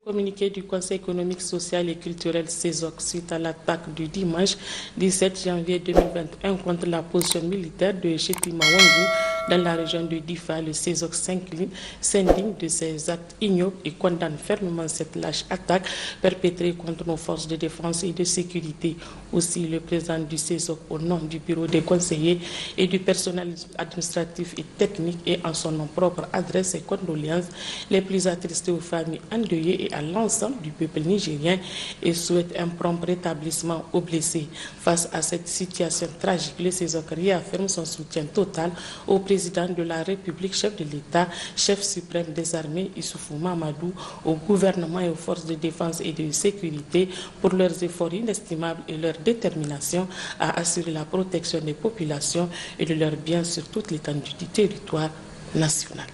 Communiqué du Conseil économique, social et culturel CESOC suite à l'attaque du dimanche 17 janvier 2021 contre la position militaire de Chepimawangu dans la région de Difa. Le CESOC s'indigne de ces actes ignobles et condamne fermement cette lâche attaque perpétrée contre nos forces de défense et de sécurité. Aussi, le président du CESOC, au nom du bureau des conseillers et du personnel administratif et technique et en son nom propre, adresse ses condoléances les plus attristées aux familles endeuillées et à l'ensemble du peuple nigérien et souhaite un prompt rétablissement aux blessés. Face à cette situation tragique, le CESOC réaffirme son soutien total au président de la République, chef de l'État, chef suprême des armées, Issoufou Mamadou, au gouvernement et aux forces de défense et de sécurité pour leurs efforts inestimables et leur détermination à assurer la protection des populations et de leurs biens sur toute l'étendue du territoire national.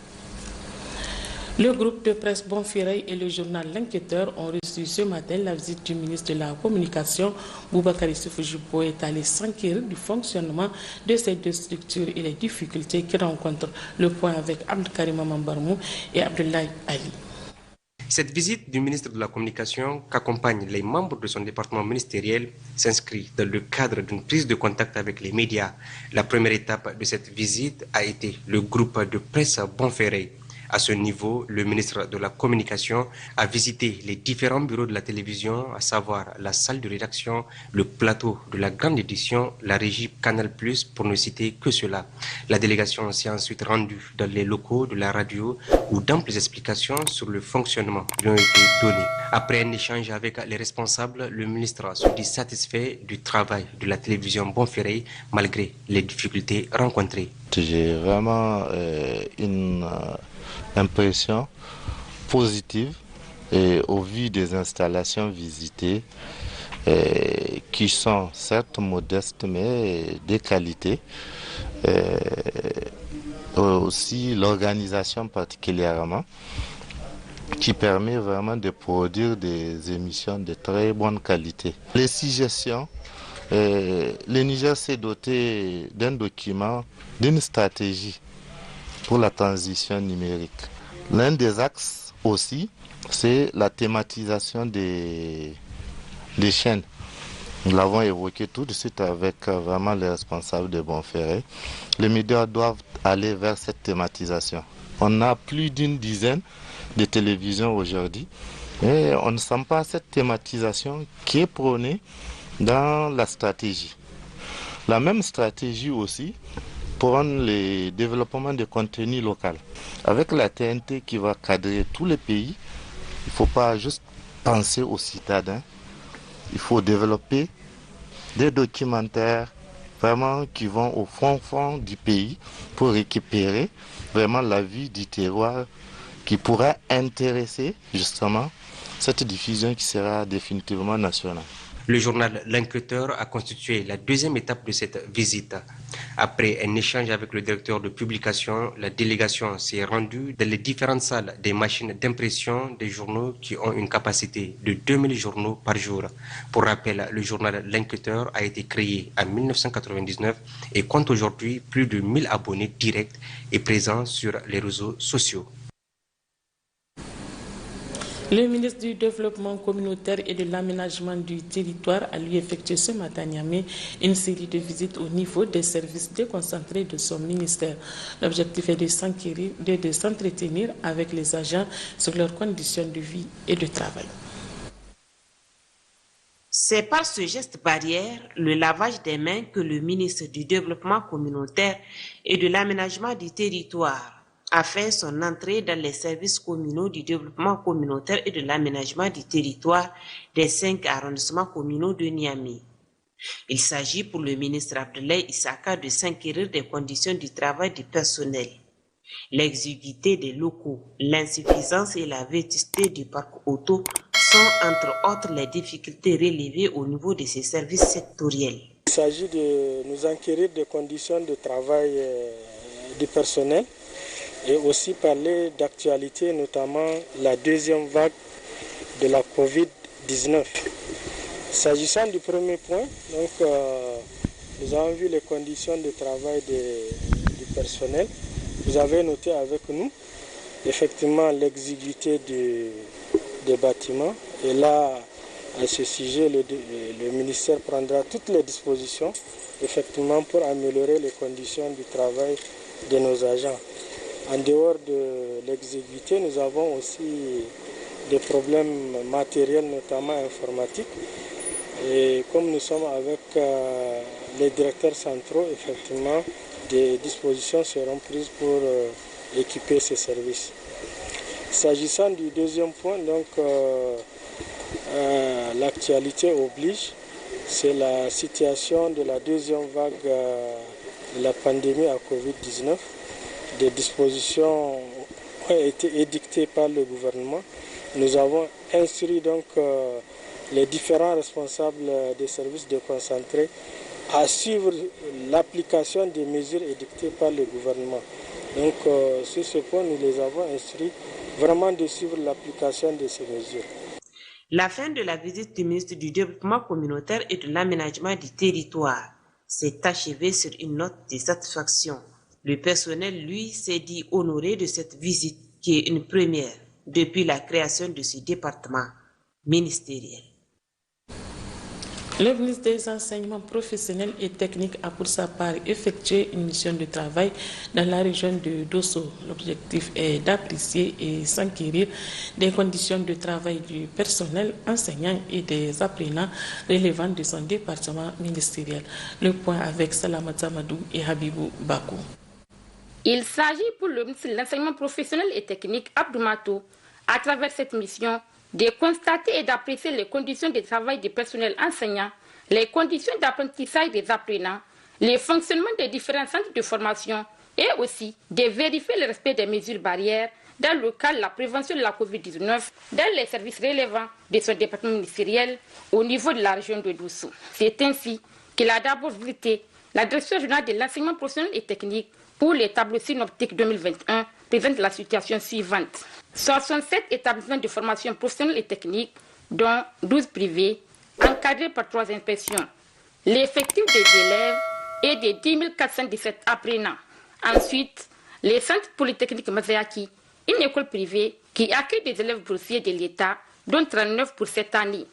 Le groupe de presse Bonferré et le journal L'Enquêteur ont reçu ce matin la visite du ministre de la Communication. Boubacar Issoufou Djibo est allé s'enquérir du fonctionnement de ces deux structures et les difficultés qu'ils rencontrent. Le point avec Abdelkarim Mambarmou et Abdoulaye Ali. Cette visite du ministre de la Communication, qu'accompagnent les membres de son département ministériel, s'inscrit dans le cadre d'une prise de contact avec les médias. La première étape de cette visite a été le groupe de presse Bonferré. À ce niveau, le ministre de la Communication a visité les différents bureaux de la télévision, à savoir la salle de rédaction, le plateau de la grande édition, la régie Canal+, pour ne citer que cela. La délégation s'est ensuite rendue dans les locaux de la radio où d'amples explications sur le fonctionnement lui ont été données. Après un échange avec les responsables, le ministre se dit satisfait du travail de la télévision Bonferré malgré les difficultés rencontrées. J'ai vraiment une impression positive et au vu des installations visitées qui sont certes modestes mais de qualité. Aussi l'organisation particulièrement qui permet vraiment de produire des émissions de très bonne qualité. Les suggestions, le Niger s'est doté d'un document, d'une stratégie pour la transition numérique. L'un des axes aussi, c'est la thématisation des chaînes. Nous l'avons évoqué tout de suite avec vraiment les responsables de Bonferré. Les médias doivent aller vers cette thématisation. On a plus d'une dizaine de télévisions aujourd'hui, mais on ne sent pas cette thématisation qui est prônée dans la stratégie. La même stratégie aussi pour le développement de contenu local. Avec la TNT qui va cadrer tous les pays, il ne faut pas juste penser aux citadins. Il faut développer des documentaires vraiment qui vont au fond du pays pour récupérer vraiment la vie du terroir qui pourra intéresser justement cette diffusion qui sera définitivement nationale. Le journal L'Enquêteur a constitué la deuxième étape de cette visite. Après un échange avec le directeur de publication, la délégation s'est rendue dans les différentes salles des machines d'impression des journaux qui ont une capacité de 2000 journaux par jour. Pour rappel, le journal L'Enquêteur a été créé en 1999 et compte aujourd'hui plus de 1000 abonnés directs et présents sur les réseaux sociaux. Le ministre du Développement communautaire et de l'aménagement du territoire a lui effectué ce matin à Niamey une série de visites au niveau des services déconcentrés de son ministère. L'objectif est de s'entretenir avec les agents sur leurs conditions de vie et de travail. C'est par ce geste barrière, le lavage des mains, que le ministre du Développement communautaire et de l'aménagement du territoire a fait son entrée dans les services communaux du développement communautaire et de l'aménagement du territoire des 5 arrondissements communaux de Niamey. Il s'agit pour le ministre Abdoulaye Issaka de s'enquérir des conditions du travail du personnel, l'exiguïté des locaux, l'insuffisance et la vétusté du parc auto sont entre autres les difficultés relevées au niveau de ces services sectoriels. Il s'agit de nous enquérir des conditions de travail du personnel et aussi parler d'actualité, notamment la deuxième vague de la Covid-19. S'agissant du premier point, donc, nous avons vu les conditions de travail du personnel. Vous avez noté avec nous effectivement l'exiguïté des bâtiments. Et là, à ce sujet, le ministère prendra toutes les dispositions effectivement pour améliorer les conditions du travail de nos agents. En dehors de l'exiguïté, nous avons aussi des problèmes matériels, notamment informatiques. Et comme nous sommes avec les directeurs centraux, effectivement, des dispositions seront prises pour équiper ces services. S'agissant du deuxième point, donc l'actualité oblige, c'est la situation de la deuxième vague de la pandémie à Covid-19. Des dispositions ont été édictées par le gouvernement. Nous avons instruit donc les différents responsables des services déconcentrés à suivre l'application des mesures édictées par le gouvernement. Donc sur ce point, nous les avons instruits vraiment de suivre l'application de ces mesures. La fin de la visite du ministre du Développement communautaire et de l'aménagement du territoire s'est achevée sur une note de satisfaction. Le personnel, lui, s'est dit honoré de cette visite qui est une première depuis la création de ce département ministériel. Le ministre des Enseignements professionnels et techniques a pour sa part effectué une mission de travail dans la région de Dosso. L'objectif est d'apprécier et s'enquérir des conditions de travail du personnel enseignant et des apprenants relevant de son département ministériel. Le point avec Salamata Madou et Habibou Bakou. Il s'agit pour le ministre de l'Enseignement professionnel et technique, Abdou Matou, à travers cette mission, de constater et d'apprécier les conditions de travail du personnel enseignant, les conditions d'apprentissage des apprenants, les fonctionnements des différents centres de formation et aussi de vérifier le respect des mesures barrières dans le cadre de la prévention de la COVID-19 dans les services relevant de son département ministériel au niveau de la région de Dosso. C'est ainsi qu'il a d'abord visité la direction générale de l'enseignement professionnel et technique pour les tableaux synoptiques 2021 présente la situation suivante. 67 établissements de formation professionnelle et technique, dont 12 privés, encadrés par 3 inspections. L'effectif des élèves est de 10 417 apprenants. Ensuite, les centres polytechniques Mazayaki, une école privée qui accueille des élèves boursiers de l'État, dont 39 pour cette année.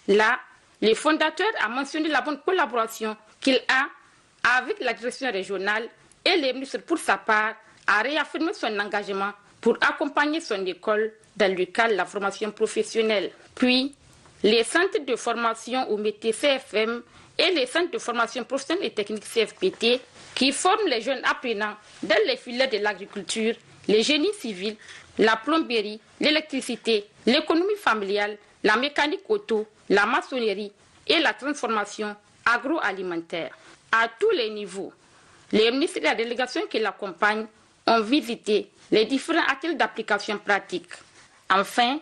Là, le fondateur a mentionné la bonne collaboration qu'il a avec la direction régionale et le ministre, pour sa part, a réaffirmé son engagement pour accompagner son école dans le cadre de la formation professionnelle. Puis, les centres de formation au métier CFM et les centres de formation professionnelle et technique CFPT qui forment les jeunes apprenants dans les filières de l'agriculture, les génies civils, la plomberie, l'électricité, l'économie familiale, la mécanique auto, la maçonnerie et la transformation agroalimentaire. À tous les niveaux, les ministres et la délégation qui l'accompagnent ont visité les différents ateliers d'application pratique. Enfin,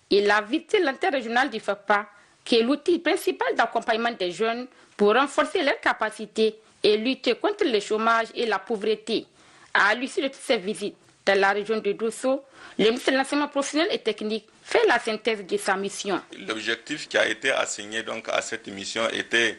il a visité l'interrégional du FAPA, qui est l'outil principal d'accompagnement des jeunes pour renforcer leurs capacités et lutter contre le chômage et la pauvreté. À l'issue de toutes ces visites dans la région de Dosso, le ministre de l'Enseignement professionnel et technique fait la synthèse de sa mission. L'objectif qui a été assigné donc à cette mission était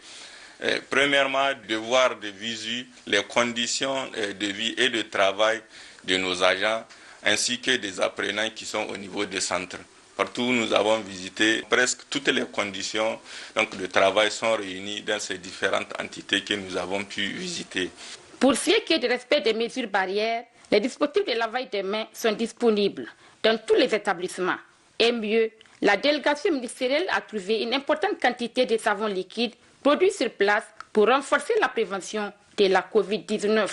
premièrement de voir de visu les conditions de vie et de travail de nos agents ainsi que des apprenants qui sont au niveau des centres. Partout où nous avons visité, presque toutes les conditions donc, de travail sont réunies dans ces différentes entités que nous avons pu visiter. Pour ce qui est du respect des mesures barrières, les dispositifs de lavage des mains sont disponibles dans tous les établissements. Et mieux, la délégation ministérielle a trouvé une importante quantité de savon liquide produit sur place pour renforcer la prévention de la COVID-19.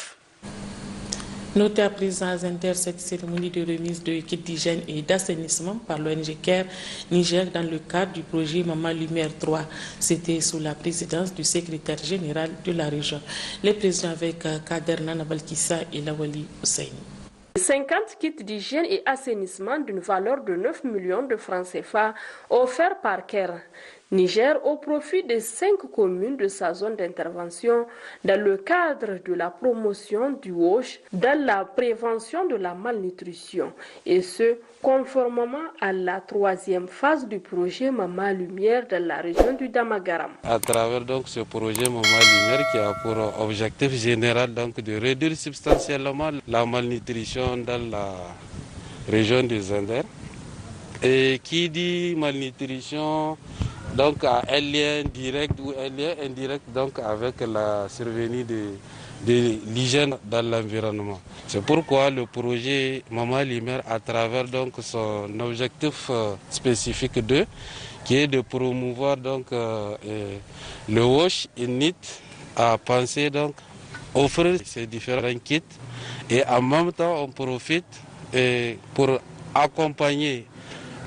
Notez à présent à Zender cette cérémonie de remise de kits d'hygiène et d'assainissement par l'ONG CARE Niger dans le cadre du projet Maman Lumière 3. C'était sous la présidence du secrétaire général de la région. Les présidents avec Kader Nana Balkissa et Lawali Hussein. 50 kits d'hygiène et assainissement d'une valeur de 9 millions de francs CFA offerts par CARE Niger au profit des 5 communes de sa zone d'intervention dans le cadre de la promotion du WOSH dans la prévention de la malnutrition, et ce, conformément à la 3e phase du projet Maman Lumière dans la région du Damagaram. À travers donc ce projet Maman Lumière qui a pour objectif général donc de réduire substantiellement la malnutrition dans la région du Zender, Et qui dit malnutrition, donc a un lien direct ou un lien indirect donc avec la survenue de l'hygiène dans l'environnement. C'est pourquoi le projet Maman Limer, à travers donc son objectif spécifique 2, qui est de promouvoir donc le wash in it, a pensé donc offrir ces différents kits et en même temps on profite pour accompagner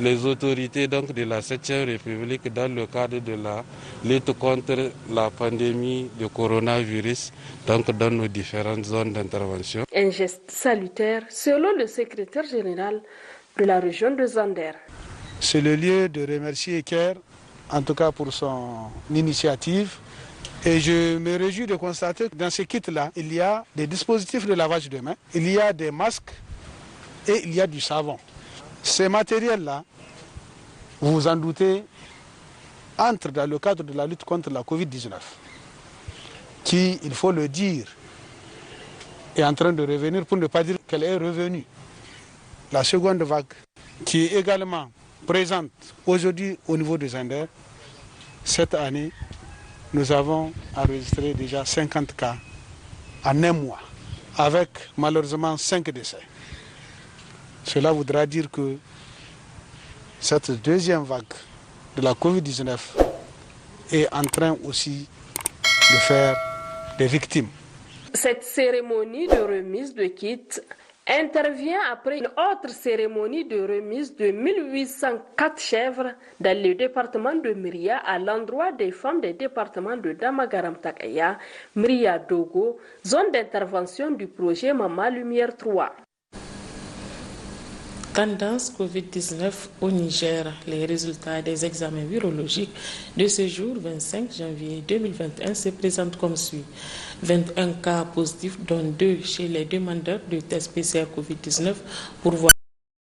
les autorités donc de la 7e République dans le cadre de la lutte contre la pandémie de coronavirus donc dans nos différentes zones d'intervention. Un geste salutaire selon le secrétaire général de la région de Zander. C'est le lieu de remercier Caire, en tout cas pour son initiative. Et je me réjouis de constater que dans ces kits-là, il y a des dispositifs de lavage de mains, il y a des masques et il y a du savon. Ces matériels-là, vous vous en doutez, entrent dans le cadre de la lutte contre la Covid-19, qui, il faut le dire, est en train de revenir, pour ne pas dire qu'elle est revenue. La seconde vague, qui est également présente aujourd'hui au niveau de Zander, cette année, nous avons enregistré déjà 50 cas en un mois, avec malheureusement 5 décès. Cela voudra dire que cette deuxième vague de la Covid-19 est en train aussi de faire des victimes. Cette cérémonie de remise de kits intervient après une autre cérémonie de remise de 1804 chèvres dans le département de Myria à l'endroit des femmes des départements de Damagaram-Takaya, Myria Dogo, zone d'intervention du projet Maman Lumière 3. Tendance Covid-19 au Niger. Les résultats des examens virologiques de ce jour, 25 janvier 2021, se présentent comme suit. 21 cas positifs, dont 2 chez les demandeurs de tests PCR Covid-19 pour voir